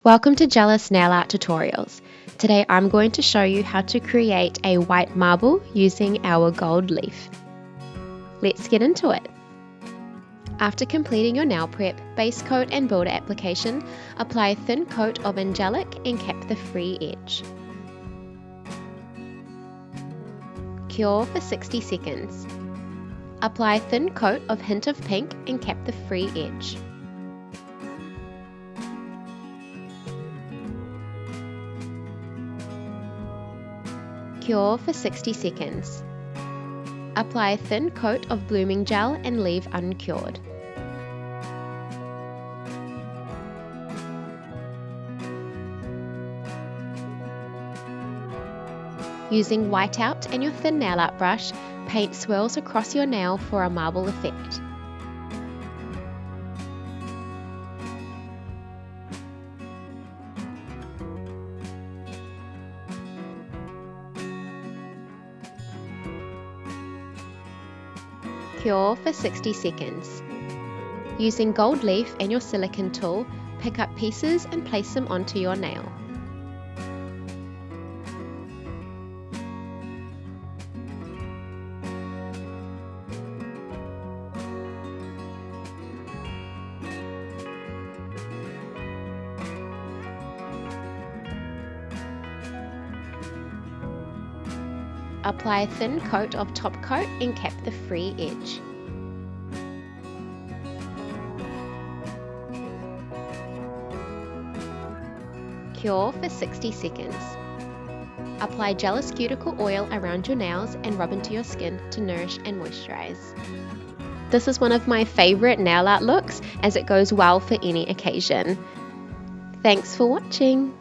Welcome to Gelous Nail Art Tutorials. Today I'm going to show you how to create a white marble using our gold leaf. Let's get into it. After completing your nail prep, base coat and builder application, apply a thin coat of Angelic and cap the free edge. Cure for 60 seconds. Apply a thin coat of hint of pink and cap the free edge. Cure for 60 seconds. Apply a thin coat of blooming gel and leave uncured. Using whiteout and your thin nail art brush, paint swirls across your nail for a marble effect. Cure for 60 seconds. Using gold leaf and your silicone tool, pick up pieces and place them onto your nail. Apply a thin coat of top coat and cap the free edge. Cure for 60 seconds. Apply Gelous Cuticle Oil around your nails and rub into your skin to nourish and moisturize. This is one of my favorite nail art looks as it goes well for any occasion. Thanks for watching.